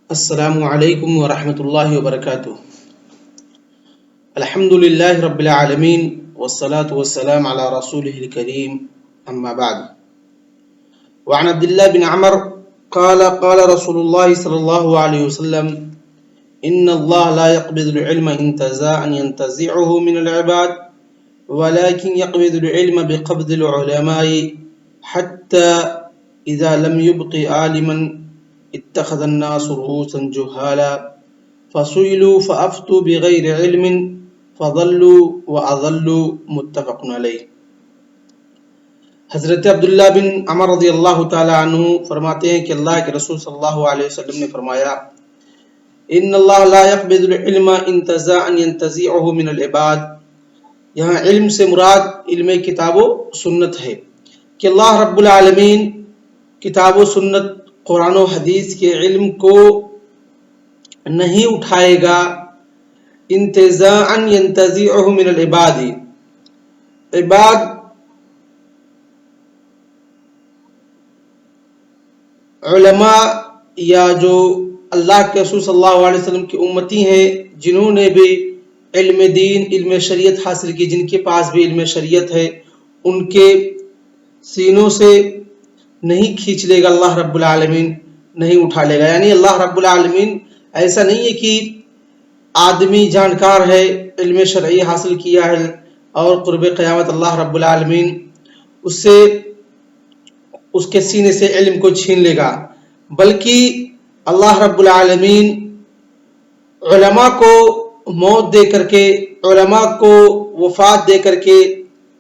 السلام علیکم ورحمۃ اللہ وبرکاتہ۔ الحمد للہ رب العالمین والصلاة والسلام علی رسولہ الکریم، اما بعد۔ وعن عبد اللہ بن عمر قال قال رسول اللہ صلی اللہ علیہ وسلم ان اللہ لا يقبض العلم انتزاعا ينتزعه من العباد ولكن يقبض العلم بقبض العلماء حتى اذا لم يبق عالما اتخذ الناس رؤوسا جهالا فسئلوا فافتوا بغير علم فضلوا واضلوا، متفق علیہ۔ حضرت عبداللہ بن عمر رضی اللہ تعالی عنہ فرماتے ہیں کہ اللہ کے رسول صلی اللہ علیہ وسلم نے فرمایا ان اللہ لا يقبض العلم انتزاعا ينتزعه من العباد۔ یہاں علم سے مراد علم کتاب و سنت ہے کہ اللہ رب العالمین کتاب و سنت قرآن و حدیث کے علم کو نہیں اٹھائے گا، انتزاعا ينتزعه من العباد، عباد علماء یا جو اللہ کے رسول صلی اللہ علیہ وسلم کی امتی ہیں، جنہوں نے بھی علم دین علم شریعت حاصل کی، جن کے پاس بھی علم شریعت ہے، ان کے سینوں سے نہیں کھینچ لے گا اللہ رب العالمین، نہیں اٹھا لے گا۔ یعنی اللہ رب العالمین ایسا نہیں ہے کہ آدمی جانکار ہے، علم شرعی حاصل کیا ہے اور قرب قیامت اللہ رب العالمین اس کے سینے سے علم کو چھین لے گا، بلکہ اللہ رب العالمین علماء کو موت دے کر کے، علماء کو وفات دے کر کے،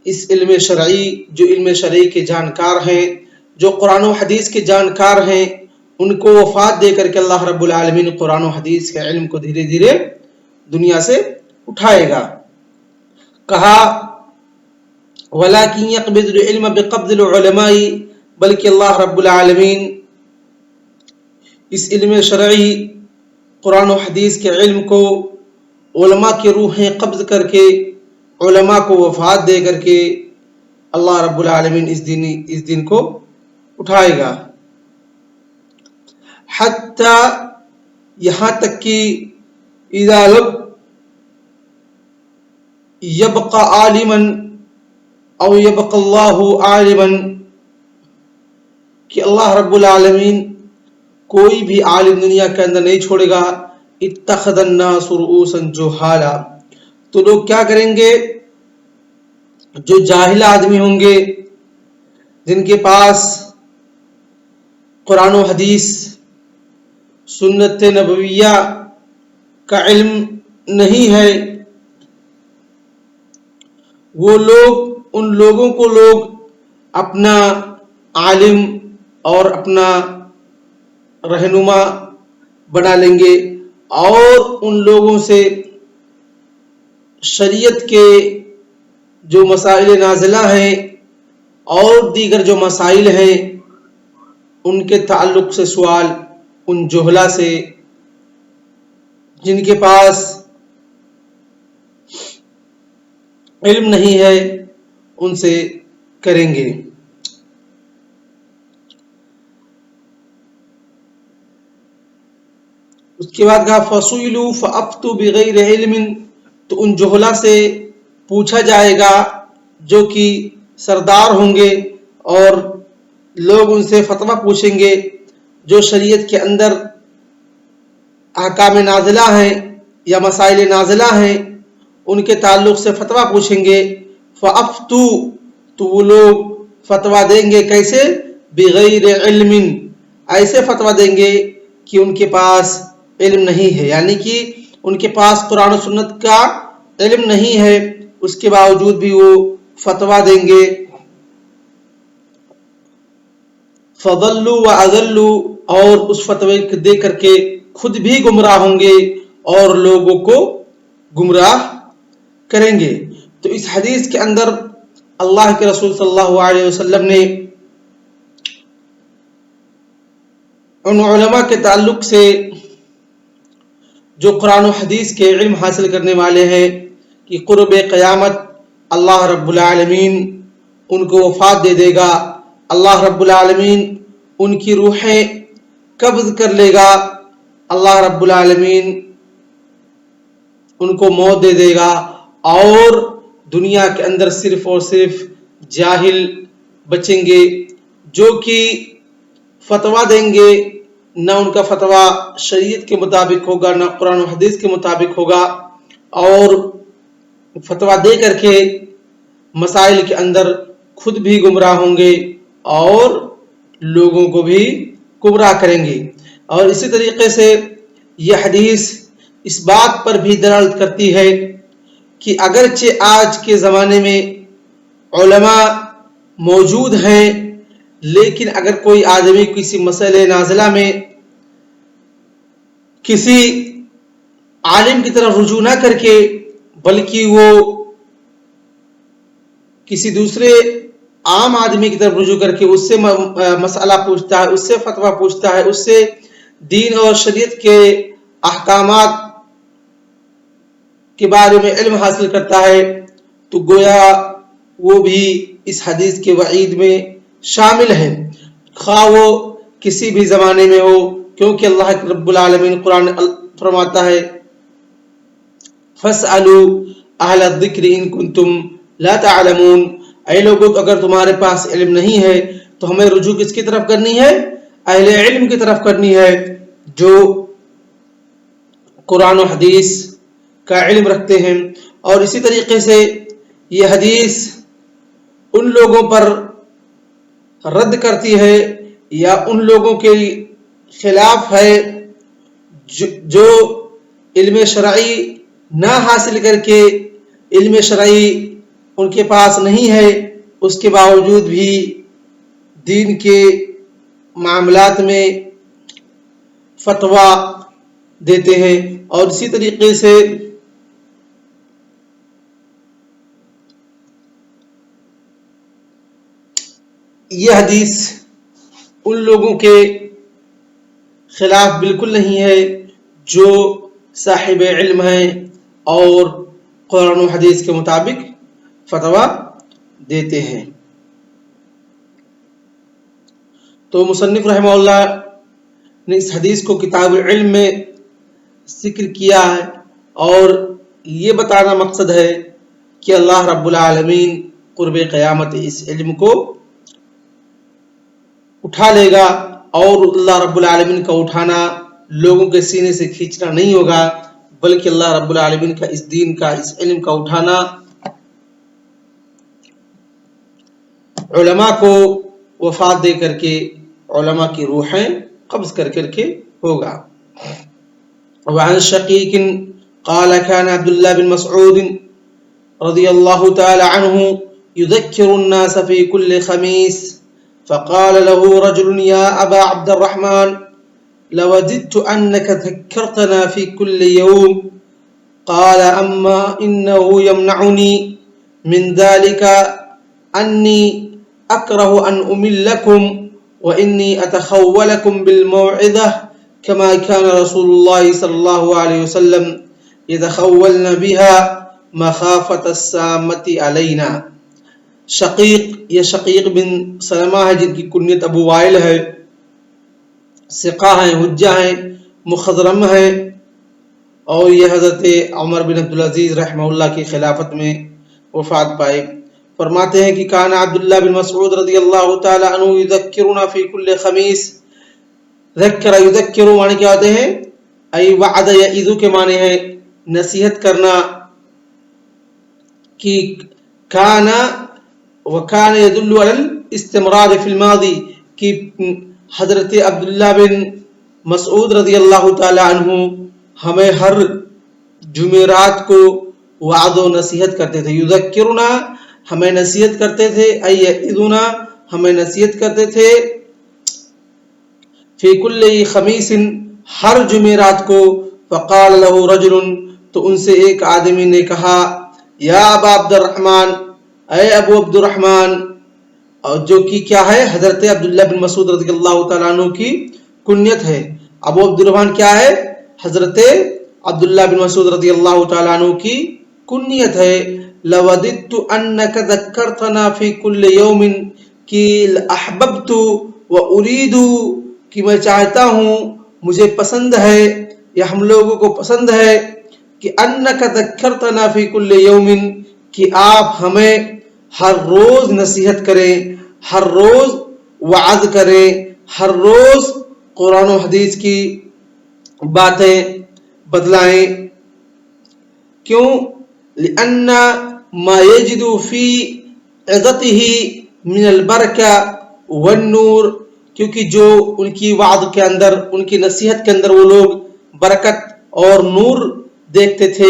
اس علم شرعی جو علم شرعی کے جانکار ہیں، جو قرآن و حدیث کے جانکار ہیں، ان کو وفات دے کر کے اللہ رب العالمین قرآن و حدیث کے علم کو دھیرے دھیرے دنیا سے اٹھائے گا۔ کہا وَلَكِنْ يَقْبِضُ الْعِلْمَ بِقَبْضِ الْعُلَمَاءِ، بلکہ اللہ رب العالمین اس علم شرعی قرآن و حدیث کے علم کو علماء کی روحیں قبض کر کے، علماء کو وفات دے کر کے اللہ رب العالمین اس دن کو اٹھائے گا، حتیٰ یہاں تک کہ اذا لم یبقى عالما او یبقى اللہ عالما، کہ اللہ رب العالمین کوئی بھی عالم دنیا کے اندر نہیں چھوڑے گا، اتخذ الناس رؤوسا جہالا، تو لوگ کیا کریں گے؟ جو جاہل آدمی ہوں گے، جن کے پاس قرآن و حدیث سنت نبویہ کا علم نہیں ہے، وہ لوگ ان لوگوں کو لوگ اپنا عالم اور اپنا رہنما بنا لیں گے، اور ان لوگوں سے شریعت کے جو مسائل نازلہ ہیں اور دیگر جو مسائل ہیں ان کے تعلق سے سوال ان جہلا سے، جن کے پاس علم نہیں ہے، ان سے کریں گے۔ اس کے بعد کہا فَسُئِلُوا فَأَفْتُوا بِغَيْرِ عِلْمٍ، تو ان جہلا سے پوچھا جائے گا جو کہ سردار ہوں گے، اور لوگ ان سے فتویٰ پوچھیں گے جو شریعت کے اندر احکام نازلہ ہیں یا مسائل نازلہ ہیں، ان کے تعلق سے فتویٰ پوچھیں گے۔ فَأَفْتُوا، تو وہ لوگ فتویٰ دیں گے، کیسے؟ بغیر علم، ایسے فتویٰ دیں گے کہ ان کے پاس علم نہیں ہے، یعنی کہ ان کے پاس قرآن و سنت کا علم نہیں ہے، اس کے باوجود بھی وہ فتویٰ دیں گے۔ فضلوا واضلوا، اور اس فتوے کو دے کر کے خود بھی گمراہ ہوں گے اور لوگوں کو گمراہ کریں گے۔ تو اس حدیث کے اندر اللہ کے رسول صلی اللہ علیہ وسلم نے ان علماء کے تعلق سے جو قرآن و حدیث کے علم حاصل کرنے والے ہیں کہ قرب قیامت اللہ رب العالمین ان کو وفات دے دے گا، اللہ رب العالمین ان کی روحیں قبض کر لے گا، اللہ رب العالمین ان کو موت دے دے گا اور دنیا کے اندر صرف اور صرف جاہل بچیں گے جو کہ فتویٰ دیں گے، نہ ان کا فتویٰ شریعت کے مطابق ہوگا نہ قرآن و حدیث کے مطابق ہوگا، اور فتویٰ دے کر کے مسائل کے اندر خود بھی گمراہ ہوں گے اور لوگوں کو بھی گمراہ کریں گے۔ اور اسی طریقے سے یہ حدیث اس بات پر بھی دلالت کرتی ہے کہ اگرچہ آج کے زمانے میں علماء موجود ہیں، لیکن اگر کوئی آدمی کسی مسئلے نازلہ میں کسی عالم کی طرف رجوع نہ کر کے بلکہ وہ کسی دوسرے عام آدمی کی طرف رجوع کر کے اس سے مسئلہ پوچھتا ہے، اس سے فتویٰ پوچھتا ہے، اس سے دین اور شریعت کے احکامات کے بارے میں علم حاصل کرتا ہے، تو گویا وہ بھی اس حدیث کے وعید میں شامل ہے، خواہ وہ کسی بھی زمانے میں ہو، کیونکہ اللہ رب العالمین قرآن فرماتا ہے فَاسْأَلُوا أَهْلَ الذِّكْرِ إِن كُنتُمْ لَا تَعْلَمُونَ، اے لوگوں اگر تمہارے پاس علم نہیں ہے تو ہمیں رجوع کس کی طرف کرنی ہے؟ اہل علم کی طرف کرنی ہے جو قرآن و حدیث کا علم رکھتے ہیں۔ اور اسی طریقے سے یہ حدیث ان لوگوں پر رد کرتی ہے یا ان لوگوں کے خلاف ہے جو علم شرعی نہ حاصل کر کے، علم شرعی ان کے پاس نہیں ہے، اس کے باوجود بھی دین کے معاملات میں فتویٰ دیتے ہیں۔ اور اسی طریقے سے یہ حدیث ان لوگوں کے خلاف بالکل نہیں ہے جو صاحب علم ہیں اور قرآن و حدیث کے مطابق فتویٰ دیتے ہیں۔ تو مصنف رحمہ اللہ نے اس حدیث کو کتاب العلم میں ذکر کیا ہے، اور یہ بتانا مقصد ہے کہ اللہ رب العالمین قرب قیامت اس علم کو اٹھا لے گا، اور اللہ رب العالمین کا اٹھانا لوگوں کے سینے سے کھینچنا نہیں ہوگا، بلکہ اللہ رب العالمین کا اس دین کا، اس علم کا اٹھانا علماء کو وفات دے کر کے، علماء کی روحیں قبض کر کے ہوگا۔ وعن شقیق قال كان عبد الله بن مسعود رضي الله تعالى عنه يذكر الناس في كل خميس، فقال له رجل يا أبا عبد الرحمن لوددت أنك ذكرتنا في كل يوم، قال أما إنه يمنعني من ذلك أني أكره أن أملكم وإني أتخولكم بالموعظة كما كان رسول الله صلى الله عليه وسلم يتخولن بها مخافة السامة علينا۔ شقیق، یہ شقیق بن سلمہ ہے جن کی کنیت ابو وائل ہے، ثقہ ہیں، حجہ ہیں، مخضرم ہیں، اور یہ حضرت عمر بن عبدالعزیز رحمہ اللہ کی خلافت میں وفات پائے۔ فرماتے ہیں کہ کان عبداللہ بن مسعود رضی اللہ تعالی عنہ یذکرنا فی کل خمیس، ذکر یذکر معنی کیا ہوتے ہیں؟ ای وعد یعظ کے معنی ہے نصیحت کرنا، کہ کانا وکان یدل علی الاستمرار فی الماضی، کہ حضرت عبداللہ بن مسعود رضی اللہ تعالی عنہ ہمیں ہر جمعرات کو وعد و نصیحت کرتے تھے، یذکرنا ہمیں نصیحت کرتے تھے، ای یعظنا ہمیں نصیحت کرتے تھے، فی کل خمیس ہر جمعرات کو، فقال له رجل تو ان سے ایک آدمی نے کہا یا ابا عبد الرحمن، اے ابو عبد الرحمن، اور جو کہ کیا ہے؟ حضرت عبداللہ بن مسعود رضی اللہ تعالیٰ عنہ کی کنیت ہے۔ ابو عبد الرحمن کیا ہے؟ حضرت عبداللہ بن مسعود رضی اللہ تعالیٰ عنہ کی کنیت ہے۔ لوددت انک ذکرتنا فی کل یوم، کہ احببت و ارید، کہ میں چاہتا ہوں مجھے پسند ہے یا ہم لوگوں کو پسند ہے کہ انک ذکرتنا فی کل یوم، کہ آپ ہمیں ہر روز نصیحت کریں، ہر روز وعظ کریں، ہر روز قرآن و حدیث کی باتیں بدلائیں. کیوں؟ لأن ما يجد في عظته من البرکہ والنور، کیونکہ جو ان کی وعظ کے اندر، ان کی نصیحت کے اندر وہ لوگ برکت اور نور دیکھتے تھے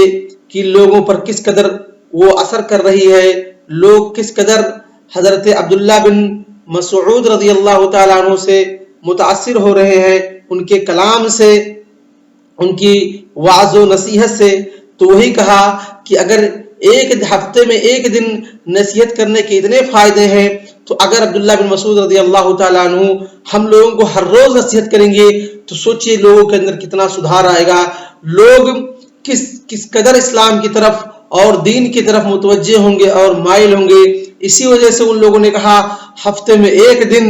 کہ لوگوں پر کس قدر وہ اثر کر رہی ہے، لوگ کس قدر حضرت عبداللہ بن مسعود رضی اللہ تعالیٰ عنہ سے متاثر ہو رہے ہیں، ان کے کلام سے، ان کی وعظ و نصیحت سے. تو وہی کہا کہ اگر ایک ہفتے میں ایک دن نصیحت کرنے کے اتنے فائدے ہیں، تو اگر عبداللہ بن مسعود رضی اللہ تعالیٰ عنہ ہم لوگوں کو ہر روز نصیحت کریں گے تو سوچئے لوگوں کے اندر کتنا سدھار آئے گا، لوگ کس قدر اسلام کی طرف اور دین کی طرف متوجہ ہوں گے اور مائل ہوں گے. اسی وجہ سے ان لوگوں نے کہا ہفتے میں ایک دن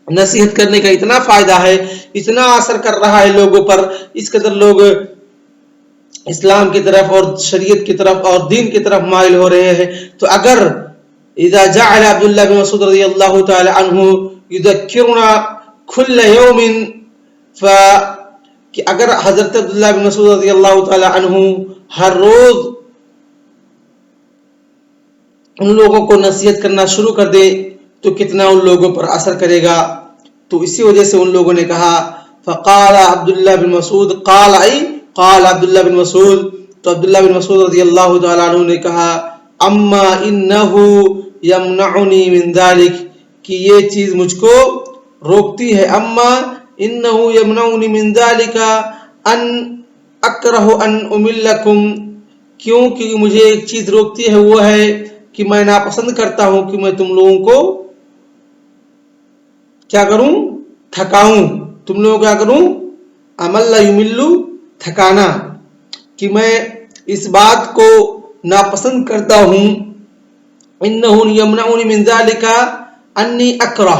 نصیحت کرنے کا اتنا فائدہ ہے، اتنا اثر کر رہا ہے لوگوں پر، اس قدر لوگ اسلام کی طرف اور شریعت کی طرف اور دین کی طرف مائل ہو رہے ہیں. تو اگر اذا جعل عبداللہ بن مسعود رضی اللہ تعالی عنہ یذکرنا کل یوم، کہ اگر حضرت عبداللہ بن مسعود رضی اللہ تعالی عنہ ہر روز ان لوگوں کو نصیحت کرنا شروع کر دے تو کتنا ان لوگوں پر اثر کرے گا. تو اسی وجہ سے ان لوگوں نے کہا فقال عبداللہ بن مسعود، قال عبداللہ بن مسعود، تو عبداللہ بن مسعود رضی اللہ تعالیٰ عنہ نے کہا اما انہو یمنعنی من ذالک، کہ یہ چیز مجھ کو روکتی ہے، اما انہو یمنعنی من ذالک ان اکرہ ان املکم، کیوں کہ مجھے ایک چیز روکتی ہے، وہ ہے کہ میں ناپسند کرتا ہوں کہ میں تم لوگوں کو کیا کروں، تھکاؤں. تم لوگوں کو کیا کروں، عمل لا یملو، تھکانا، کہ میں اس بات کو ناپسند کرتا ہوں. انہو یمنعنی من ذالک انی اکرہ،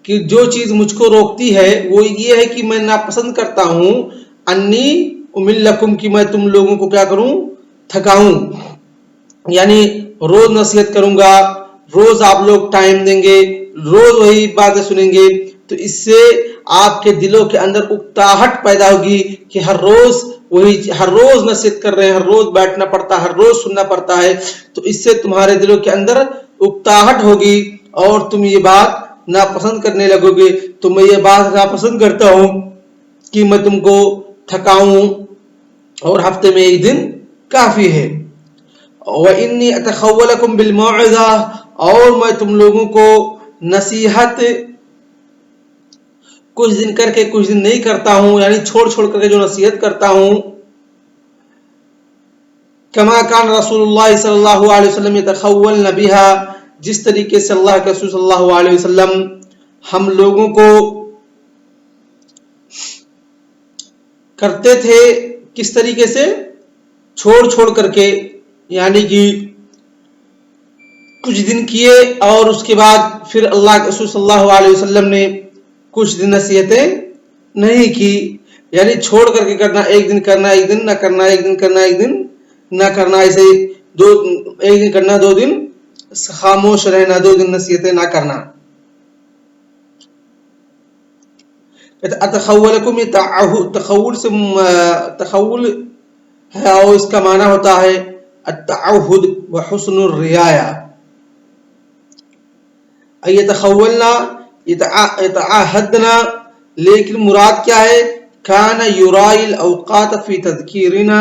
کہ جو چیز مجھ کو روکتی ہے وہ یہ ہے کہ میں ناپسند کرتا ہوں انی املکم، کہ میں تم لوگوں کو کیا کروں، تھکاؤں. یعنی روز نصیحت کروں گا، روز آپ لوگ ٹائم دیں گے، روز وہی باتیں سنیں گے، تو اس سے آپ کے دلوں کے اندر اکتاہٹ پیدا ہوگی کہ ہر روز نصیحت کر رہے ہیں، ہر روز بیٹھنا پڑتا ہے، ہر روز سننا پڑتا ہے. تو اس سے تمہارے دلوں کے اندر اکتاہٹ ہوگی اور تم یہ بات ناپسند کرنے لگو گے. تو میں یہ بات ناپسند کرتا ہوں کہ میں تم کو تھکاؤں، اور ہفتے میں ایک دن کافی ہے. وَإِنِّي أَتَخَوَّلَكُمْ بِالْمَوْعِظَةِ، اور میں تم لوگوں کو نصیحت کچھ دن کر کے کچھ دن نہیں کرتا ہوں، یعنی چھوڑ کر کے جو نصیحت کرتا ہوں. کما کان رسول اللہ صلی اللہ علیہ وسلم یتخولن بها، جس طریقے سے اللہ کے رسول صلی اللہ علیہ وسلم ہم لوگوں کو کرتے تھے، کس طریقے سے، چھوڑ کر کے، یعنی کہ کچھ دن کیے اور اس کے بعد پھر اللہ کے رسول صلی اللہ علیہ وسلم نے کچھ دن نصیحتیں نہیں کی. یعنی چھوڑ کر کے کرنا، ایک دن کرنا ایک دن نہ کرنا، ایک دن کرنا ایک دن نہ کرنا، ایسے ایک دن کرنا 2 دن خاموش رہنا، 2 دن نصیحتیں نہ کرنا. اتخولکم، تخول ہے اور اس کا معنی ہوتا ہے التعہد وحسن الرعایہ. یتخولنا، یتعاہدنا، لیکن مراد کیا ہے، کان یرائی الاوقات فی تذکیرنا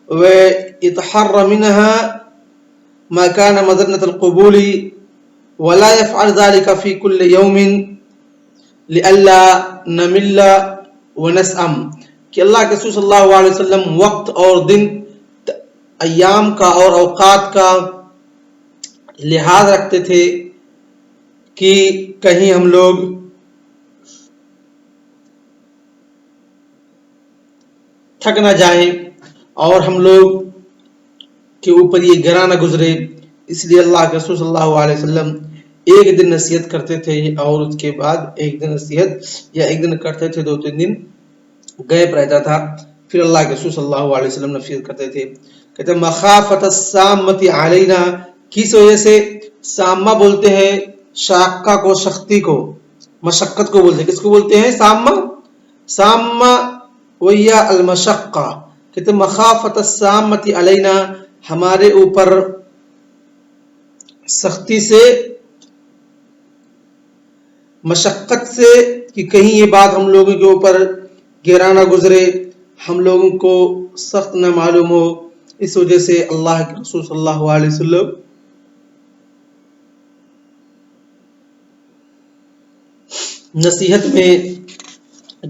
ویتحر منها ما کان مظنة القبول ولا يفعل ذلك في كل يوم لئلا نمل ونسأم، کہ اللہ کے رسول صلی اللہ علیہ وسلم وقت اور دن، ایام کا اور اوقات کا لحاظ رکھتے تھے کہ کہیں ہم لوگ تھک نہ جائیں اور ہم لوگ کے اوپر یہ گرا نہ گزرے. اس لیے اللہ کے رسول صلی اللہ علیہ وسلم ایک دن نصیحت کرتے تھے اور اس کے بعد ایک دن نصیحت یا ایک دن کرتے تھے 2-3 دن غیب رہتا تھا، پھر اللہ کے رسول صلی اللہ علیہ وسلم نصیحت کرتے تھے. کہتے ہیں مخافت السامۃ علینا، کس وجہ سے؟ سامہ بولتے ہیں شاقہ کو، سختی کو، مشقت کو بولتے ہیں. کس کو بولتے ہیں؟ سامہ ویا المشقہ. کہتے ہیں مخافت السامۃ علینا، ہمارے اوپر سختی سے، مشقت سے، کہ کہیں یہ بات ہم لوگوں کے اوپر گہرا نہ گزرے، ہم لوگوں کو سخت نہ معلوم ہو. اس وجہ سے اللہ کے رسول صلی اللہ علیہ وسلم نصیحت میں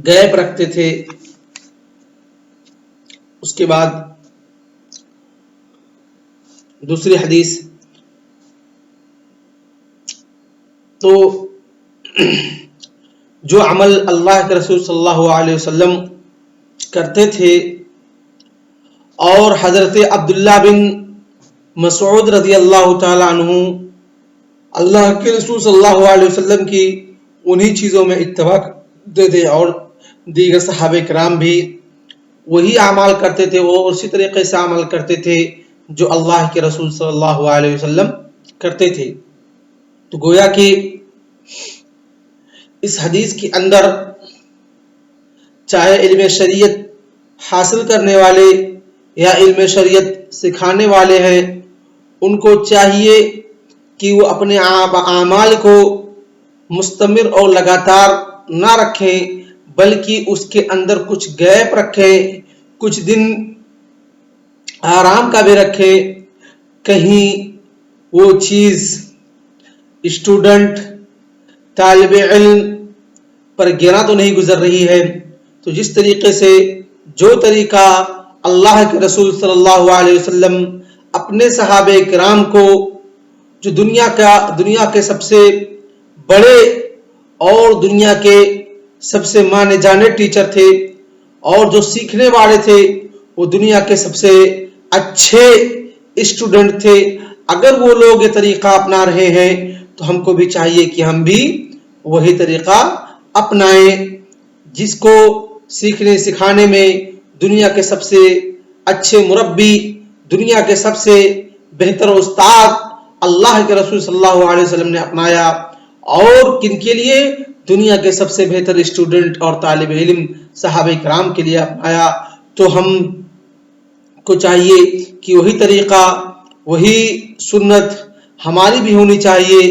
غیب رکھتے تھے. اس کے بعد دوسری حدیث، تو جو عمل اللہ کے رسول صلی اللہ علیہ وسلم کرتے تھے اور حضرت عبداللہ بن مسعود رضی اللہ تعالی عنہ اللہ کے رسول صلی اللہ علیہ وسلم کی انہی چیزوں میں اتباع کرتے تھے، اور دیگر صحابہ کرام بھی وہی اعمال کرتے تھے، وہ اسی طریقے سے عمل کرتے تھے جو اللہ کے رسول صلی اللہ علیہ وسلم کرتے تھے. تو گویا کہ اس حدیث کے اندر چاہے علم شریعت حاصل کرنے والے یا علم شریعت سکھانے والے ہیں، ان کو چاہیے کہ وہ اپنے اعمال کو مستمر اور لگاتار نہ رکھیں، بلکہ اس کے اندر کچھ گیپ رکھیں، کچھ دن آرام کا بھی رکھیں. کہیں وہ چیز اسٹوڈنٹ، طالب علم پر گرا تو نہیں گزر رہی ہے. تو جس طریقے سے جو طریقہ اللہ کے رسول صلی اللہ علیہ وسلم اپنے صحابہ کرام کو، جو دنیا کے سب سے بڑے اور دنیا کے سب سے مانے جانے ٹیچر تھے، اور جو سیکھنے والے تھے وہ دنیا کے سب سے اچھے اسٹوڈنٹ تھے، اگر وہ لوگ یہ طریقہ اپنا رہے ہیں تو ہم کو بھی چاہیے کہ ہم بھی وہی طریقہ اپنائیں. جس کو سیکھنے سکھانے میں دنیا کے سب سے اچھے مربی، دنیا کے سب سے بہتر استاد اللہ کے رسول صلی اللہ علیہ وسلم نے اپنایا، اور کن کے لیے؟ دنیا کے سب سے بہتر اسٹوڈنٹ اور طالب علم صحابہ کرام کے لیے اپنایا. تو ہم کو چاہیے کہ وہی طریقہ، وہی سنت ہماری بھی ہونی چاہیے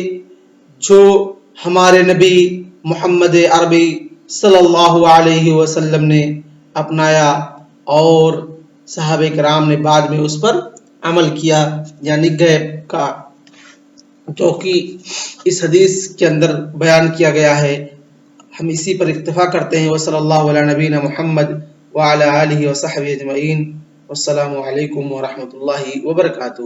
جو ہمارے نبی محمد عربی صلی اللہ علیہ وسلم نے اپنایا، اور صحابہ کرام نے بعد میں اس پر عمل کیا، یعنی غیب کا، جو کہ اس حدیث کے اندر بیان کیا گیا ہے. ہم اسی پر اکتفا کرتے ہیں. وصلی اللہ علی نبینا محمد وعلی آلہ وصحبہ اجمعین. والسلام علیکم ورحمۃ اللہ وبرکاتہ.